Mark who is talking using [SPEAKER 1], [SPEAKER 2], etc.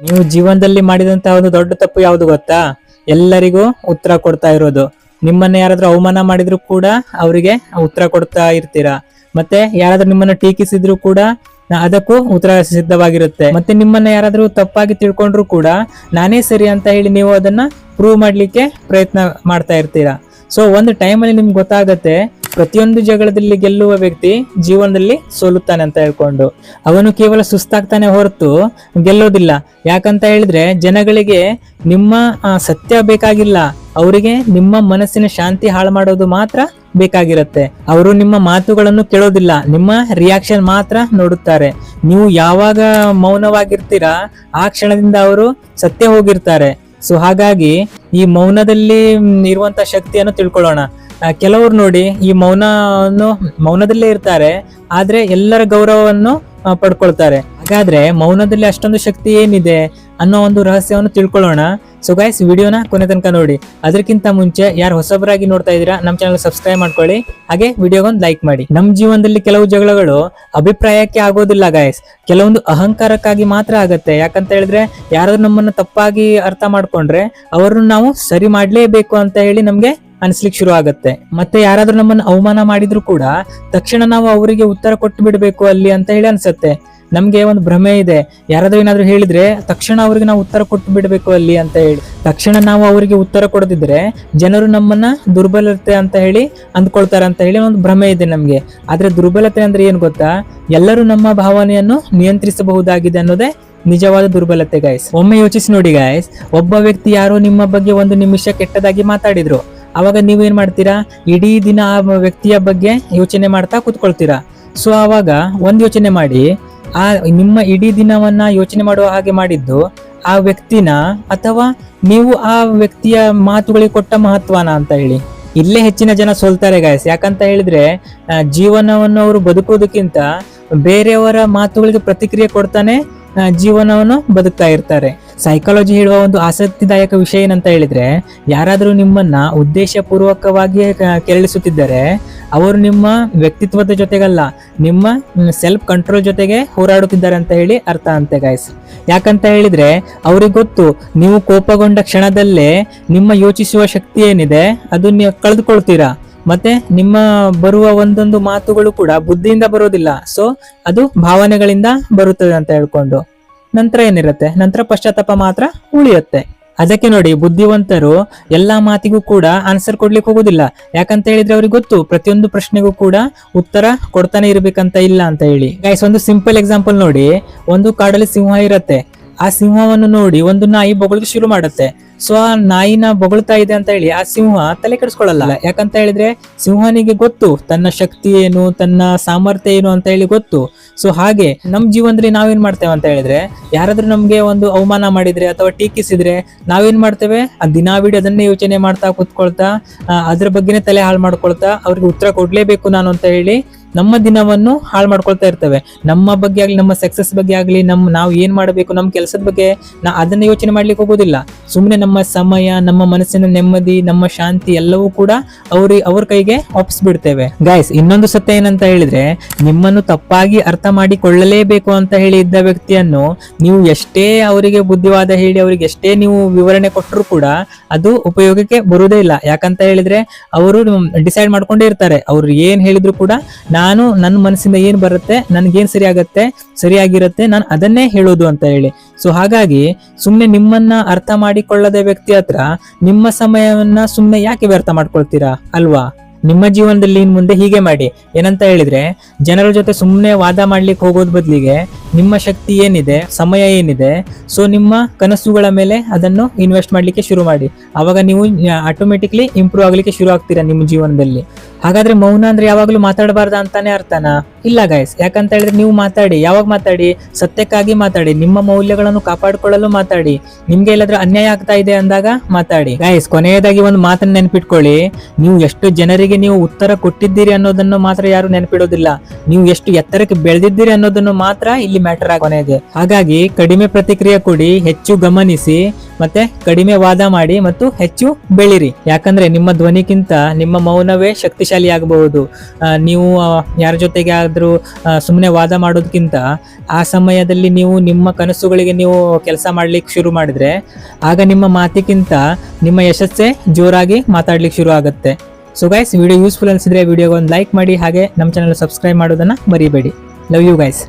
[SPEAKER 1] ನೀವು ಜೀವನದಲ್ಲಿ ಮಾಡಿದಂತಹ ಒಂದು ದೊಡ್ಡ ತಪ್ಪು ಯಾವುದು ಗೊತ್ತಾ? ಎಲ್ಲರಿಗೂ ಉತ್ತರ ಕೊಡ್ತಾ ಇರೋದು. ನಿಮ್ಮನ್ನ ಯಾರಾದ್ರೂ ಅವಮಾನ ಮಾಡಿದ್ರು ಕೂಡ ಅವರಿಗೆ ಉತ್ತರ ಕೊಡ್ತಾ ಇರ್ತೀರಾ. ಮತ್ತೆ ಯಾರಾದ್ರೂ ನಿಮ್ಮನ್ನ ಟೀಕಿಸಿದ್ರು ಕೂಡ ಅದಕ್ಕೂ ಉತ್ತರ ಸಿದ್ಧವಾಗಿರುತ್ತೆ. ಮತ್ತೆ ನಿಮ್ಮನ್ನ ಯಾರಾದ್ರೂ ತಪ್ಪಾಗಿ ತಿಳ್ಕೊಂಡ್ರು ಕೂಡ ನಾನೇ ಸರಿ ಅಂತ ಹೇಳಿ ನೀವು ಅದನ್ನ ಪ್ರೂವ್ ಮಾಡ್ಲಿಕ್ಕೆ ಪ್ರಯತ್ನ ಮಾಡ್ತಾ ಇರ್ತೀರಾ. ಸೊ ಒಂದು ಟೈಮಲ್ಲಿ ನಿಮ್ಗೆ ಗೊತ್ತಾಗತ್ತೆ ಪ್ರತಿಯೊಂದು ಜಗಳದಲ್ಲಿ ಗೆಲ್ಲುವ ವ್ಯಕ್ತಿ ಜೀವನದಲ್ಲಿ ಸೋಲುತ್ತಾನೆ ಅಂತ ಹೇಳ್ಕೊಂಡು. ಅವನು ಕೇವಲ ಸುಸ್ತಾಗ್ತಾನೆ ಹೊರತು ಗೆಲ್ಲೋದಿಲ್ಲ. ಯಾಕಂತ ಹೇಳಿದ್ರೆ ಜನಗಳಿಗೆ ನಿಮ್ಮ ಸತ್ಯ ಬೇಕಾಗಿಲ್ಲ, ಅವರಿಗೆ ನಿಮ್ಮ ಮನಸ್ಸಿನ ಶಾಂತಿ ಹಾಳು ಮಾಡೋದು ಮಾತ್ರ ಬೇಕಾಗಿರುತ್ತೆ. ಅವರು ನಿಮ್ಮ ಮಾತುಗಳನ್ನು ಕೇಳೋದಿಲ್ಲ, ನಿಮ್ಮ ರಿಯಾಕ್ಷನ್ ಮಾತ್ರ ನೋಡುತ್ತಾರೆ. ನೀವು ಯಾವಾಗ ಮೌನವಾಗಿರ್ತೀರಾ ಆ ಕ್ಷಣದಿಂದ ಅವರು ಸತ್ಯ ಹೋಗಿರ್ತಾರೆ. ಸೊ ಹಾಗಾಗಿ ಈ ಮೌನದಲ್ಲಿ ಇರುವಂತ ಶಕ್ತಿಯನ್ನು ತಿಳ್ಕೊಳ್ಳೋಣ. ಕೆಲವರು ನೋಡಿ ಈ ಮೌನದಲ್ಲೇ ಇರ್ತಾರೆ, ಆದ್ರೆ ಎಲ್ಲರ ಗೌರವವನ್ನು ಪಡ್ಕೊಳ್ತಾರೆ. ಹಾಗಾದ್ರೆ ಮೌನದಲ್ಲಿ ಅಷ್ಟೊಂದು ಶಕ್ತಿ ಏನಿದೆ ಅನ್ನೋ ಒಂದು ರಹಸ್ಯವನ್ನು ತಿಳ್ಕೊಳ್ಳೋಣ. ಸೊ ಗೈಸ್, ವಿಡಿಯೋನ ಕೊನೆ ತನಕ ನೋಡಿ. ಅದಕ್ಕಿಂತ ಮುಂಚೆ ಯಾರು ಹೊಸಬರಾಗಿ ನೋಡ್ತಾ ಇದ್ದೀರಾ ನಮ್ಮ ಚಾನಲ್ ಸಬ್ಸ್ಕ್ರೈಬ್ ಮಾಡ್ಕೊಳ್ಳಿ, ಹಾಗೆ ವಿಡಿಯೋಗೊಂದು ಲೈಕ್ ಮಾಡಿ. ನಮ್ಮ ಜೀವನದಲ್ಲಿ ಕೆಲವು ಜಗಳಗಳು ಅಭಿಪ್ರಾಯಕ್ಕೆ ಆಗೋದಿಲ್ಲ ಗೈಸ್, ಕೆಲವೊಂದು ಅಹಂಕಾರಕ್ಕಾಗಿ ಮಾತ್ರ ಆಗತ್ತೆ. ಯಾಕಂತ ಹೇಳಿದ್ರೆ ಯಾರಾದ್ರೂ ನಮ್ಮನ್ನ ತಪ್ಪಾಗಿ ಅರ್ಥ ಮಾಡ್ಕೊಂಡ್ರೆ ಅವ್ರನ್ನ ನಾವು ಸರಿ ಮಾಡ್ಲೇಬೇಕು ಅಂತ ಹೇಳಿ ನಮ್ಗೆ ಅನ್ಸ್ಲಿಕ್ಕೆ ಶುರು ಆಗತ್ತೆ. ಮತ್ತೆ ಯಾರಾದ್ರೂ ನಮ್ಮನ್ನ ಅವಮಾನ ಮಾಡಿದ್ರು ಕೂಡ ತಕ್ಷಣ ನಾವು ಅವರಿಗೆ ಉತ್ತರ ಕೊಟ್ಟು ಬಿಡ್ಬೇಕು ಅಲ್ಲಿ ಅಂತ ಹೇಳಿ ಅನ್ಸತ್ತೆ. ನಮ್ಗೆ ಒಂದು ಭ್ರಮೆ ಇದೆ, ಯಾರಾದ್ರೂ ಏನಾದ್ರು ಹೇಳಿದ್ರೆ ತಕ್ಷಣ ಅವ್ರಿಗೆ ನಾವು ಉತ್ತರ ಕೊಟ್ಟು ಬಿಡ್ಬೇಕು ಅಲ್ಲಿ ಅಂತ ಹೇಳಿ. ತಕ್ಷಣ ನಾವು ಅವರಿಗೆ ಉತ್ತರ ಕೊಡದಿದ್ರೆ ಜನರು ನಮ್ಮನ್ನ ದುರ್ಬಲತೆ ಅಂತ ಹೇಳಿ ಅಂದ್ಕೊಳ್ತಾರೆ ಅಂತ ಹೇಳಿ ಒಂದು ಭ್ರಮೆ ಇದೆ ನಮ್ಗೆ. ಆದ್ರೆ ದುರ್ಬಲತೆ ಅಂದ್ರೆ ಏನ್ ಗೊತ್ತಾ? ಎಲ್ಲರೂ ನಮ್ಮ ಭಾವನೆಯನ್ನು ನಿಯಂತ್ರಿಸಬಹುದಾಗಿದೆ ಅನ್ನೋದೇ ನಿಜವಾದ ದುರ್ಬಲತೆ ಗೈಸ್. ಒಮ್ಮೆ ಯೋಚಿಸಿ ನೋಡಿ ಗೈಸ್, ಒಬ್ಬ ವ್ಯಕ್ತಿ ಯಾರೋ ನಿಮ್ಮ ಬಗ್ಗೆ ಒಂದು ನಿಮಿಷ ಕೆಟ್ಟದಾಗಿ ಮಾತಾಡಿದ್ರು, ಅವಾಗ ನೀವೇನ್ ಮಾಡ್ತೀರಾ? ಇಡೀ ದಿನ ಆ ವ್ಯಕ್ತಿಯ ಬಗ್ಗೆ ಯೋಚನೆ ಮಾಡ್ತಾ ಕೂತ್ಕೊಳ್ತೀರಾ. ಸೊ ಆವಾಗ ಒಂದ್ ಯೋಚನೆ ಮಾಡಿ, ಆ ನಿಮ್ಮ ಇಡೀ ದಿನವನ್ನ ಯೋಚನೆ ಮಾಡುವ ಹಾಗೆ ಮಾಡಿದ್ದು ಆ ವ್ಯಕ್ತಿನ ಅಥವಾ ನೀವು ಆ ವ್ಯಕ್ತಿಯ ಮಾತುಗಳಿಗೆ ಕೊಟ್ಟ ಮಹತ್ವನ ಅಂತ ಹೇಳಿ. ಇಲ್ಲೇ ಹೆಚ್ಚಿನ ಜನ ಸೋಲ್ತಾರೆ ಗಾಯ್ಸ್. ಯಾಕಂತ ಹೇಳಿದ್ರೆ ಜೀವನವನ್ನು ಅವರು ಬದುಕೋದಕ್ಕಿಂತ ಬೇರೆಯವರ ಮಾತುಗಳಿಗೆ ಪ್ರತಿಕ್ರಿಯೆ ಕೊಡ್ತಾನೆ ಜೀವನವನ್ನು ಬದುಕ್ತಾ ಇರ್ತಾರೆ. ಸೈಕಾಲಜಿ ಹೇಳುವ ಒಂದು ಆಸಕ್ತಿದಾಯಕ ವಿಷಯ ಏನಂತ ಹೇಳಿದ್ರೆ, ಯಾರಾದ್ರೂ ನಿಮ್ಮನ್ನ ಉದ್ದೇಶ ಪೂರ್ವಕವಾಗಿ ಕೆರಳಿಸುತ್ತಿದ್ದರೆ ಅವರು ನಿಮ್ಮ ವ್ಯಕ್ತಿತ್ವದ ಜೊತೆಗಲ್ಲ, ನಿಮ್ಮ ಸೆಲ್ಫ್ ಕಂಟ್ರೋಲ್ ಜೊತೆಗೆ ಹೋರಾಡುತ್ತಿದ್ದಾರೆ ಅಂತ ಹೇಳಿ ಅರ್ಥ ಅಂತೆ ಗೈಸ್. ಯಾಕಂತ ಹೇಳಿದ್ರೆ ಅವ್ರಿಗೆ ಗೊತ್ತು, ನೀವು ಕೋಪಗೊಂಡ ಕ್ಷಣದಲ್ಲೇ ನಿಮ್ಮ ಯೋಚಿಸುವ ಶಕ್ತಿ ಏನಿದೆ ಅದು ನೀವು ಕಳೆದುಕೊಳ್ತೀರಾ. ಮತ್ತೆ ನಿಮ್ಮ ಬರುವ ಒಂದೊಂದು ಮಾತುಗಳು ಕೂಡ ಬುದ್ಧಿಯಿಂದ ಬರೋದಿಲ್ಲ, ಸೊ ಅದು ಭಾವನೆಗಳಿಂದ ಬರುತ್ತದೆ ಅಂತ ಹೇಳ್ಕೊಂಡು. ನಂತರ ಏನಿರುತ್ತೆ? ನಂತರ ಪಶ್ಚಾತ್ತಾಪ ಮಾತ್ರ ಉಳಿಯುತ್ತೆ. ಅದಕ್ಕೆ ನೋಡಿ, ಬುದ್ಧಿವಂತರು ಎಲ್ಲಾ ಮಾತಿಗೂ ಕೂಡ ಆನ್ಸರ್ ಕೊಡ್ಲಿಕ್ಕೆ ಹೋಗುದಿಲ್ಲ. ಯಾಕಂತ ಹೇಳಿದ್ರೆ ಅವ್ರಿಗೆ ಗೊತ್ತು ಪ್ರತಿಯೊಂದು ಪ್ರಶ್ನೆಗೂ ಕೂಡ ಉತ್ತರ ಕೊಡ್ತಾನೆ ಇರ್ಬೇಕಂತ ಇಲ್ಲ ಅಂತ ಹೇಳಿ. ಗೈಸ್, ಒಂದು ಸಿಂಪಲ್ ಎಕ್ಸಾಂಪಲ್ ನೋಡಿ. ಒಂದು ಕಾಡಲ್ಲಿ ಸಿಂಹ ಇರತ್ತೆ. ಆ ಸಿಂಹವನ್ನು ನೋಡಿ ಒಂದು ನಾಯಿ ಬೊಗಳಿಗೆ ಶುರು ಮಾಡುತ್ತೆ. ಸೊ ಆ ನಾಯಿನ ಬೊಗಳ್ತಾ ಇದೆ ಅಂತ ಹೇಳಿ ಆ ಸಿಂಹ ತಲೆ ಕೆಡಿಸ್ಕೊಳ್ಳಲ್ಲ. ಯಾಕಂತ ಹೇಳಿದ್ರೆ ಸಿಂಹನಿಗೆ ಗೊತ್ತು ತನ್ನ ಶಕ್ತಿ ಏನು, ತನ್ನ ಸಾಮರ್ಥ್ಯ ಏನು ಅಂತ ಹೇಳಿ ಗೊತ್ತು. ಸೊ ಹಾಗೆ ನಮ್ ಜೀವನದಲ್ಲಿ ನಾವೇನ್ ಮಾಡ್ತೇವೆ ಅಂತ ಹೇಳಿದ್ರೆ, ಯಾರಾದ್ರೂ ನಮ್ಗೆ ಒಂದು ಅವಮಾನ ಮಾಡಿದ್ರೆ ಅಥವಾ ಟೀಕಿಸಿದ್ರೆ ನಾವೇನ್ ಮಾಡ್ತೇವೆ? ದಿನಾವಿಡೀ ಅದನ್ನೇ ಯೋಚನೆ ಮಾಡ್ತಾ ಕುತ್ಕೊಳ್ತಾ ಅದ್ರ ಬಗ್ಗೆನೇ ತಲೆ ಹಾಳು ಮಾಡ್ಕೊಳ್ತಾ ಅವ್ರಿಗೆ ಉತ್ತರ ಕೊಡ್ಲೇಬೇಕು ನಾನು ಅಂತ ಹೇಳಿ ನಮ್ಮ ದಿನವನ್ನು ಹಾಳು ಮಾಡ್ಕೊಳ್ತಾ ಇರ್ತೇವೆ. ನಮ್ಮ ಬಗ್ಗೆ ಆಗ್ಲಿ, ನಮ್ಮ ಸಕ್ಸಸ್ ಬಗ್ಗೆ ಆಗ್ಲಿ, ನಾವು ಏನ್ ಮಾಡಬೇಕು, ನಮ್ಮ ಕೆಲಸದ ಬಗ್ಗೆ ಅದನ್ನ ಯೋಚನೆ ಮಾಡ್ಲಿಕ್ಕೆ ಹೋಗೋದಿಲ್ಲ. ಸುಮ್ಮನೆ ನಮ್ಮ ಸಮಯ, ನಮ್ಮ ಮನಸ್ಸಿನ ನೆಮ್ಮದಿ, ನಮ್ಮ ಶಾಂತಿ ಎಲ್ಲವೂ ಕೂಡ ಅವ್ರ ಕೈಗೆ ವಾಪಸ್ ಬಿಡ್ತೇವೆ. ಗೈಸ್, ಇನ್ನೊಂದು ಸತ್ಯ ಏನಂತ ಹೇಳಿದ್ರೆ, ನಿಮ್ಮನ್ನು ತಪ್ಪಾಗಿ ಅರ್ಥ ಮಾಡಿಕೊಳ್ಳಲೇಬೇಕು ಅಂತ ಹೇಳಿ ಇದ್ದ ವ್ಯಕ್ತಿಯನ್ನು ನೀವು ಎಷ್ಟೇ ಅವರಿಗೆ ಬುದ್ಧಿವಾದ ಹೇಳಿ ಅವರಿಗೆ ಎಷ್ಟೇ ನೀವು ವಿವರಣೆ ಕೊಟ್ಟರು ಕೂಡ ಅದು ಉಪಯೋಗಕ್ಕೆ ಬರುವುದೇ ಇಲ್ಲ. ಯಾಕಂತ ಹೇಳಿದ್ರೆ ಅವರು ಡಿಸೈಡ್ ಮಾಡ್ಕೊಂಡೇ ಇರ್ತಾರೆ. ಅವ್ರು ಏನ್ ಹೇಳಿದ್ರು ಕೂಡ ನಾನು ನನ್ನ ಮನಸ್ಸಿಂದ ಏನ್ ಬರುತ್ತೆ, ನನ್ಗೇನ್ ಸರಿಯಾಗಿರುತ್ತೆ, ನಾನು ಅದನ್ನೇ ಹೇಳೋದು ಅಂತ ಹೇಳಿ. ಸೊ ಹಾಗಾಗಿ ಸುಮ್ನೆ ನಿಮ್ಮನ್ನ ಅರ್ಥ ಮಾಡಿಕೊಳ್ಳದ ವ್ಯಕ್ತಿ ಹತ್ರ ನಿಮ್ಮ ಸಮಯವನ್ನ ಸುಮ್ನೆ ಯಾಕೆ ವ್ಯರ್ಥ ಮಾಡ್ಕೊಳ್ತೀರಾ ಅಲ್ವಾ? ನಿಮ್ಮ ಜೀವನದಲ್ಲಿ ಇನ್ ಮುಂದೆ ಹೀಗೆ ಮಾಡಿ. ಏನಂತ ಹೇಳಿದ್ರೆ, ಜನರ ಜೊತೆ ಸುಮ್ಮನೆ ವಾದ ಮಾಡ್ಲಿಕ್ಕೆ ಹೋಗೋದ್ ಬದಲಿಗೆ ನಿಮ್ಮ ಶಕ್ತಿ ಏನಿದೆ, ಸಮಯ ಏನಿದೆ, ಸೊ ನಿಮ್ಮ ಕನಸುಗಳ ಮೇಲೆ ಅದನ್ನು ಇನ್ವೆಸ್ಟ್ ಮಾಡ್ಲಿಕ್ಕೆ ಶುರು ಮಾಡಿ. ಅವಾಗ ನೀವು ಆಟೋಮೆಟಿಕ್ಲಿ ಇಂಪ್ರೂವ್ ಆಗ್ಲಿಕ್ಕೆ ಶುರು ಆಗ್ತೀರಾ ನಿಮ್ಮ ಜೀವನದಲ್ಲಿ. ಹಾಗಾದ್ರೆ ಮೌನ ಅಂದ್ರೆ ಯಾವಾಗ್ಲೂ ಮಾತಾಡಬಾರ್ದ ಅಂತಾನೆ ಅರ್ಥನಾ? ಇಲ್ಲ ಗೈಸ್. ಯಾಕಂತ ಹೇಳಿದ್ರೆ ನೀವು ಮಾತಾಡಿ, ಯಾವಾಗ ಮಾತಾಡಿ? ಸತ್ಯಕ್ಕಾಗಿ ಮಾತಾಡಿ, ನಿಮ್ಮ ಮೌಲ್ಯಗಳನ್ನು ಕಾಪಾಡಿಕೊಳ್ಳಲು ಮಾತಾಡಿ. ನಿಮ್ಗೆ ಎಲ್ಲಾದ್ರೂ ಅನ್ಯಾಯ ಆಗ್ತಾ ಇದೆ ಅಂದಾಗ ಮಾತಾಡಿ. ಗೈಸ್, ಕೊನೆಯದಾಗಿ ಒಂದು ಮಾತನ್ನ ನೆನ್ಪಿಟ್ಕೊಳ್ಳಿ, ನೀವು ಎಷ್ಟು ಜನರಿಗೆ ನೀವು ಉತ್ತರ ಕೊಟ್ಟಿದ್ದೀರಿ ಅನ್ನೋದನ್ನು ಮಾತ್ರ ಯಾರು ನೆನಪಿಡೋದಿಲ್ಲ, ನೀವು ಎಷ್ಟು ಎತ್ತರಕ್ಕೆ ಬೆಳೆದಿದ್ದೀರಿ ಅನ್ನೋದನ್ನು ಮಾತ್ರ ಇಲ್ಲಿ ಮ್ಯಾಟರ್ ಆಗೋನೆಗೆ. ಹಾಗಾಗಿ ಕಡಿಮೆ ಪ್ರತಿಕ್ರಿಯೆ ಕೊಡಿ, ಹೆಚ್ಚು ಗಮನಿಸಿ, ಮತ್ತೆ ಕಡಿಮೆ ವಾದ ಮಾಡಿ ಮತ್ತು ಹೆಚ್ಚು ಬೆಳಿರಿ. ಯಾಕಂದ್ರೆ ನಿಮ್ಮ ಧ್ವನಿಗಿಂತ ನಿಮ್ಮ ಮೌನವೇ ಶಕ್ತಿಶಾಲಿ ಆಗಬಹುದು. ನೀವು ಯಾರ ಜೊತೆಗೆ ಆದ್ರೂ ಸುಮ್ಮನೆ ವಾದ ಮಾಡೋದಕ್ಕಿಂತ ಆ ಸಮಯದಲ್ಲಿ ನೀವು ನಿಮ್ಮ ಕನಸುಗಳಿಗೆ ನೀವು ಕೆಲಸ ಮಾಡ್ಲಿಕ್ಕೆ ಶುರು ಮಾಡಿದ್ರೆ ಆಗ ನಿಮ್ಮ ಮಾತಿಗಿಂತ ನಿಮ್ಮ ಯಶಸ್ಸೇ ಜೋರಾಗಿ ಮಾತಾಡ್ಲಿಕ್ಕೆ ಶುರು ಆಗುತ್ತೆ. ಸೊ ಗೈಸ್, ವಿಡಿಯೋ ಯೂಸ್ಫುಲ್ ಅನ್ಸಿದ್ರೆ ವಿಡಿಯೋಗೆ ಒಂದು ಲೈಕ್ ಮಾಡಿ, ಹಾಗೆ ನಮ್ಮ ಚಾನಲ್ ಸಬ್ಸ್ಕ್ರೈಬ್ ಮಾಡೋದನ್ನ ಮರಿಬೇಡಿ. Love you guys.